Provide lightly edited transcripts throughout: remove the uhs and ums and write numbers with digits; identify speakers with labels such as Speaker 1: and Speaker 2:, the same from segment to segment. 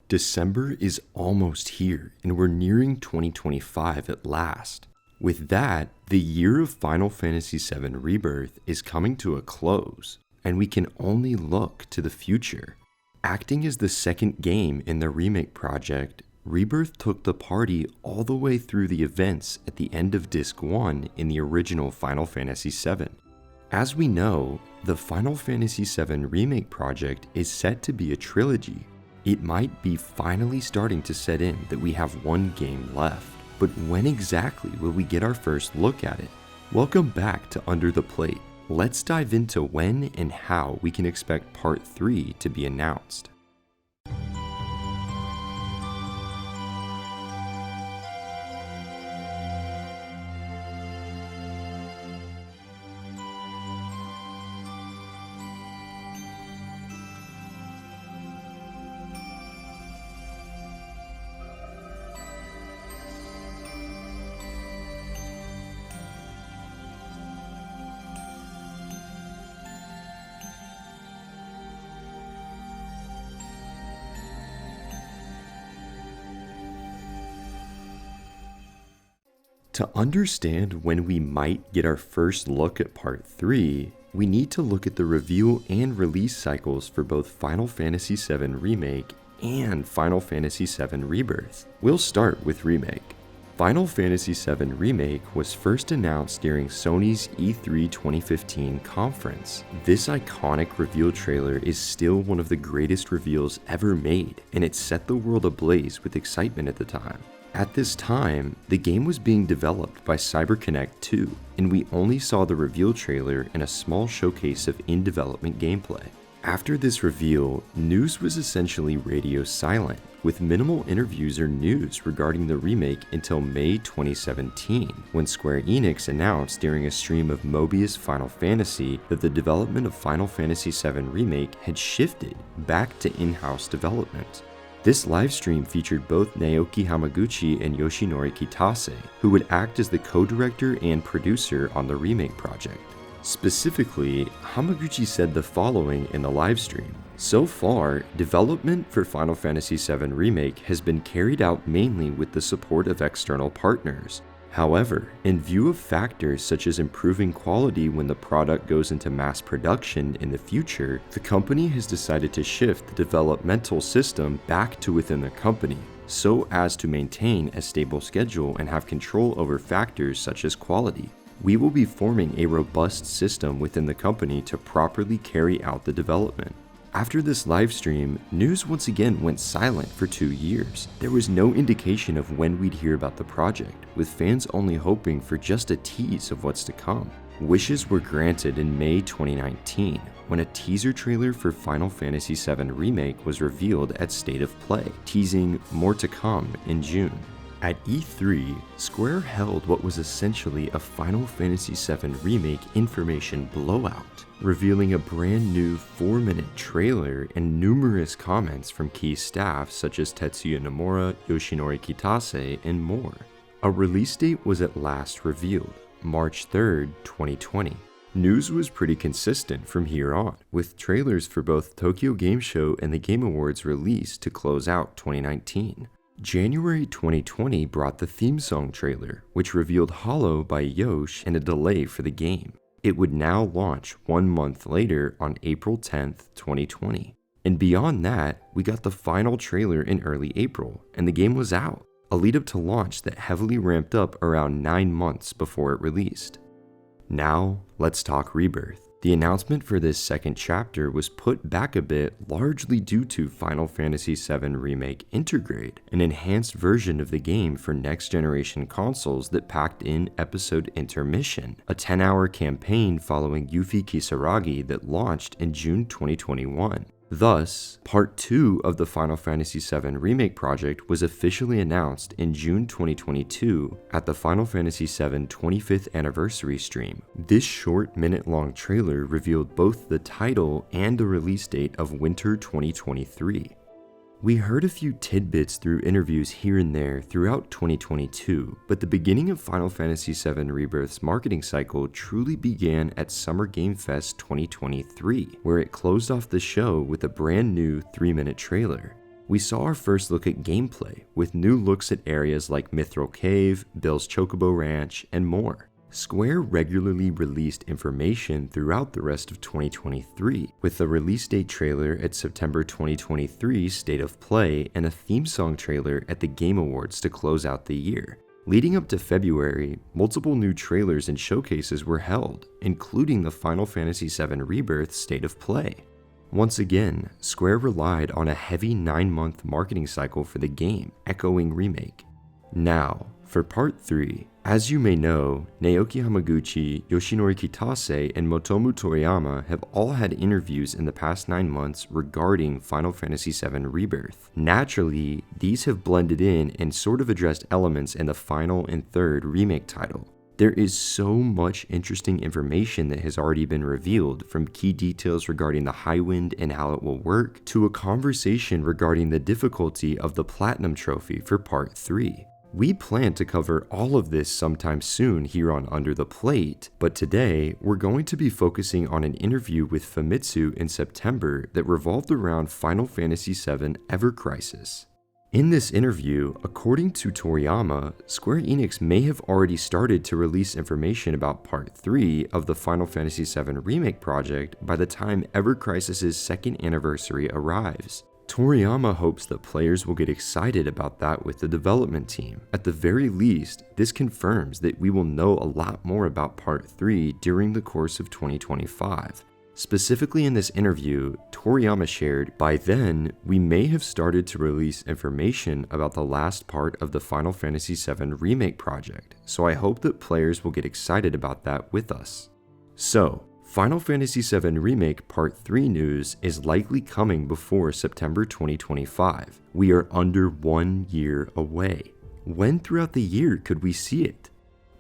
Speaker 1: December is almost here, and we're nearing 2025 at last. With that, the year of Final Fantasy VII Rebirth is coming to a close, and we can only look to the future. Acting as the second game in the Remake project, Rebirth took the party all the way through the events at the end of Disc 1 in the original Final Fantasy VII. As we know, the Final Fantasy VII Remake project is set to be a trilogy. It might be finally starting to set in that we have one game left, but when exactly will we get our first look at it? Welcome back to Under the Plate. Let's dive into when and how we can expect Part 3 to be announced. To understand when we might get our first look at Part 3, we need to look at the reveal and release cycles for both Final Fantasy VII Remake and Final Fantasy VII Rebirth. We'll start with Remake. Final Fantasy VII Remake was first announced during Sony's E3 2015 conference. This iconic reveal trailer is still one of the greatest reveals ever made, and it set the world ablaze with excitement at the time. At this time, the game was being developed by CyberConnect 2, and we only saw the reveal trailer and a small showcase of in-development gameplay. After this reveal, news was essentially radio silent, with minimal interviews or news regarding the remake until May 2017, when Square Enix announced during a stream of Mobius Final Fantasy that the development of Final Fantasy VII Remake had shifted back to in-house development. This livestream featured both Naoki Hamaguchi and Yoshinori Kitase, who would act as the co-director and producer on the remake project. Specifically, Hamaguchi said the following in the livestream: "So far, development for Final Fantasy VII Remake has been carried out mainly with the support of external partners. However, in view of factors such as improving quality when the product goes into mass production in the future, the company has decided to shift the developmental system back to within the company, so as to maintain a stable schedule and have control over factors such as quality. We will be forming a robust system within the company to properly carry out the development." After this livestream, news once again went silent for 2 years. There was no indication of when we'd hear about the project, with fans only hoping for just a tease of what's to come. Wishes were granted in May 2019, when a teaser trailer for Final Fantasy VII Remake was revealed at State of Play, teasing more to come in June. At E3, Square held what was essentially a Final Fantasy VII Remake information blowout, revealing a brand new 4-minute trailer and numerous comments from key staff such as Tetsuya Nomura, Yoshinori Kitase, and more. A release date was at last revealed, March 3rd, 2020. News was pretty consistent from here on, with trailers for both Tokyo Game Show and the Game Awards released to close out 2019. January 2020 brought the theme song trailer, which revealed Hollow by Yosh and a delay for the game. It would now launch 1 month later on April 10th, 2020. And beyond that, we got the final trailer in early April, and the game was out, a lead up to launch that heavily ramped up around 9 months before it released. Now, let's talk Rebirth. The announcement for this second chapter was put back a bit largely due to Final Fantasy VII Remake Intergrade, an enhanced version of the game for next-generation consoles that packed in Episode Intermission, a 10-hour campaign following Yuffie Kisaragi that launched in June 2021. Thus, Part 2 of the Final Fantasy VII Remake project was officially announced in June 2022 at the Final Fantasy VII 25th anniversary stream. This short minute-long trailer revealed both the title and the release date of winter 2023. We heard a few tidbits through interviews here and there throughout 2022, but the beginning of Final Fantasy VII Rebirth's marketing cycle truly began at Summer Game Fest 2023, where it closed off the show with a brand new 3-minute trailer. we saw our first look at gameplay, with new looks at areas like Mithril Cave, Bill's Chocobo Ranch, and more. Square regularly released information throughout the rest of 2023, with a release date trailer at September 2023 State of Play and a theme song trailer at the Game Awards to close out the year. Leading up to February, multiple new trailers and showcases were held, including the Final Fantasy VII Rebirth State of Play. Once again, Square relied on a heavy 9-month marketing cycle for the game, echoing Remake. Now, for Part 3, as you may know, Naoki Hamaguchi, Yoshinori Kitase, and Motomu Toriyama have all had interviews in the past 9 months regarding Final Fantasy VII Rebirth. Naturally, these have blended in and sort of addressed elements in the final and third remake title. There is so much interesting information that has already been revealed, from key details regarding the Highwind and how it will work, to a conversation regarding the difficulty of the Platinum Trophy for Part 3. We plan to cover all of this sometime soon here on Under the Plate, but today we're going to be focusing on an interview with Famitsu in September that revolved around Final Fantasy VII Ever Crisis. In this interview, according to Toriyama, Square Enix may have already started to release information about Part 3 of the Final Fantasy VII Remake project by the time Ever Crisis's second anniversary arrives. Toriyama hopes that players will get excited about that with the development team. At the very least, this confirms that we will know a lot more about Part 3 during the course of 2025. Specifically in this interview, Toriyama shared, by then, we may have started to release information about the last part of the Final Fantasy VII Remake project, so I hope that players will get excited about that with us. So, Final Fantasy VII Remake Part 3 news is likely coming before September 2025. We are under 1 year away. When throughout the year could we see it?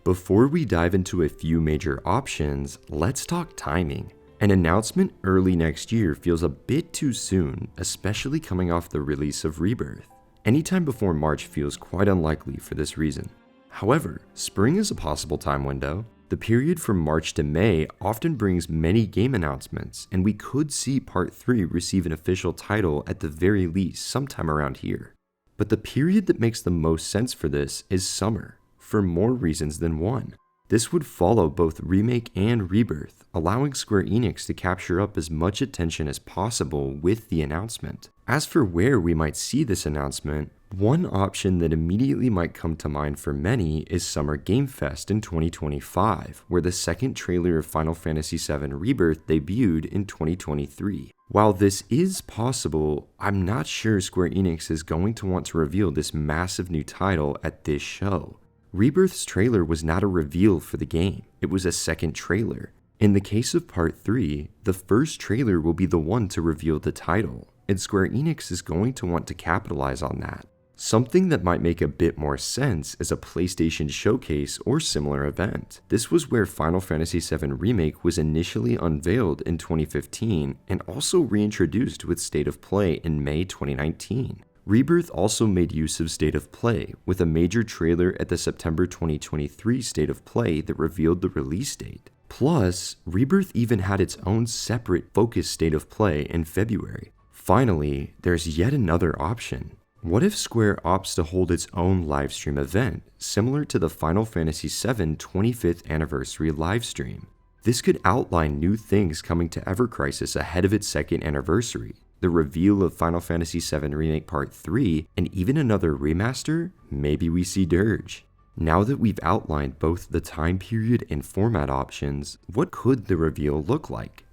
Speaker 1: Before we dive into a few major options, let's talk timing. An announcement early next year feels a bit too soon, especially coming off the release of Rebirth. Anytime before March feels quite unlikely for this reason. However, spring is a possible time window. The period from March to May often brings many game announcements, and we could see Part 3 receive an official title at the very least sometime around here. But the period that makes the most sense for this is summer, for more reasons than one. This would follow both Remake and Rebirth, allowing Square Enix to capture up as much attention as possible with the announcement. As for where we might see this announcement, one option that immediately might come to mind for many is Summer Game Fest in 2025, where the second trailer of Final Fantasy VII Rebirth debuted in 2023. While this is possible, I'm not sure Square Enix is going to want to reveal this massive new title at this show. Rebirth's trailer was not a reveal for the game, it was a second trailer. In the case of Part 3, the first trailer will be the one to reveal the title, and Square Enix is going to want to capitalize on that. Something that might make a bit more sense is a PlayStation showcase or similar event. This was where Final Fantasy VII Remake was initially unveiled in 2015 and also reintroduced with State of Play in May 2019. Rebirth also made use of State of Play, with a major trailer at the September 2023 State of Play that revealed the release date. Plus, Rebirth even had its own separate focused State of Play in February. Finally, there's yet another option. What if Square opts to hold its own livestream event, similar to the Final Fantasy VII 25th Anniversary livestream? This could outline new things coming to Ever Crisis ahead of its second anniversary, the reveal of Final Fantasy VII Remake Part 3, and even another remaster. Maybe we see Dirge. Now that we've outlined both the time period and format options, what could the reveal look like?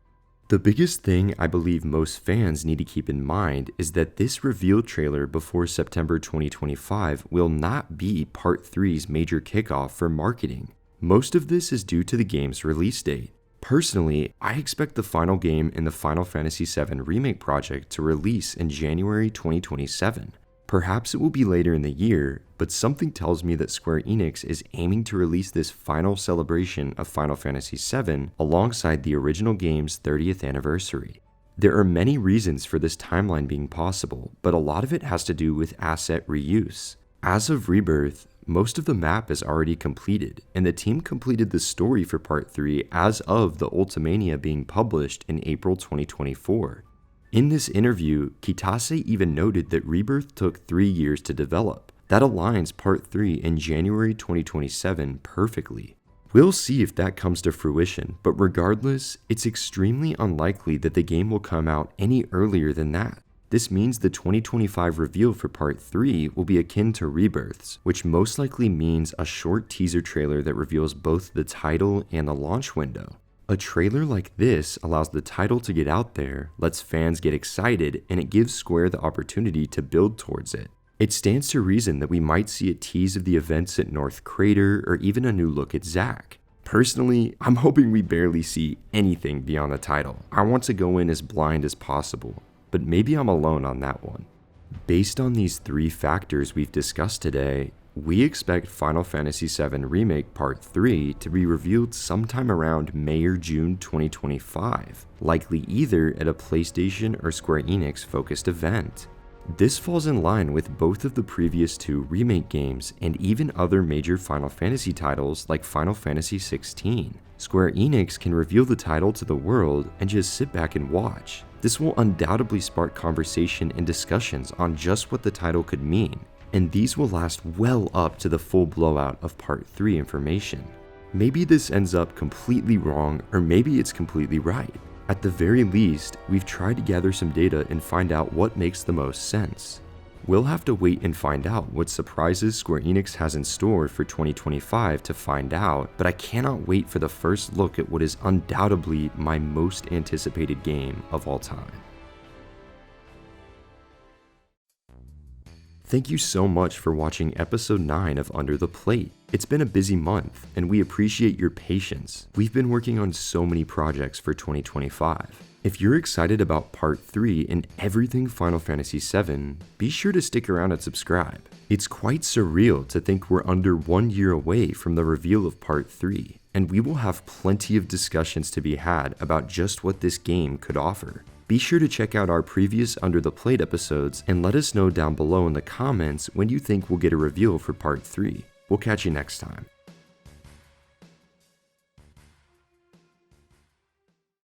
Speaker 1: The biggest thing I believe most fans need to keep in mind is that this reveal trailer before September 2025 will not be Part 3's major kickoff for marketing. Most of this is due to the game's release date. Personally, I expect the final game in the Final Fantasy VII Remake project to release in January 2027. Perhaps it will be later in the year, but something tells me that Square Enix is aiming to release this final celebration of Final Fantasy VII alongside the original game's 30th anniversary. There are many reasons for this timeline being possible, but a lot of it has to do with asset reuse. As of Rebirth, most of the map is already completed, and the team completed the story for Part 3 as of the Ultimania being published in April 2024. In this interview, Kitase even noted that Rebirth took 3 years to develop. That aligns Part 3 in January 2027 perfectly. We'll see if that comes to fruition, but regardless, it's extremely unlikely that the game will come out any earlier than that. This means the 2025 reveal for Part 3 will be akin to Rebirth's, which most likely means a short teaser trailer that reveals both the title and the launch window. A trailer like this allows the title to get out there, lets fans get excited, and it gives Square the opportunity to build towards it. It stands to reason that we might see a tease of the events at North Crater or even a new look at Zack. Personally, I'm hoping we barely see anything beyond the title. I want to go in as blind as possible, but maybe I'm alone on that one. Based on these 3 factors we've discussed today, we expect Final Fantasy VII Remake Part 3 to be revealed sometime around May or June 2025, likely either at a PlayStation or Square Enix focused event. This falls in line with both of the previous 2 remake games and even other major Final Fantasy titles like Final Fantasy XVI. Square Enix can reveal the title to the world and just sit back and watch. This will undoubtedly spark conversation and discussions on just what the title could mean, and these will last well up to the full blowout of Part 3 information. Maybe this ends up completely wrong, or maybe it's completely right. At the very least, we've tried to gather some data and find out what makes the most sense. We'll have to wait and find out what surprises Square Enix has in store for 2025 to find out, but I cannot wait for the first look at what is undoubtedly my most anticipated game of all time. Thank you so much for watching episode 9 of Under the Plate. It's been a busy month, and we appreciate your patience. We've been working on so many projects for 2025. If you're excited about Part 3 and everything Final Fantasy VII, be sure to stick around and subscribe. It's quite surreal to think we're under 1 year away from the reveal of Part 3, and we will have plenty of discussions to be had about just what this game could offer. Be sure to check out our previous Under the Plate episodes and let us know down below in the comments when you think we'll get a reveal for Part 3. We'll catch you next time.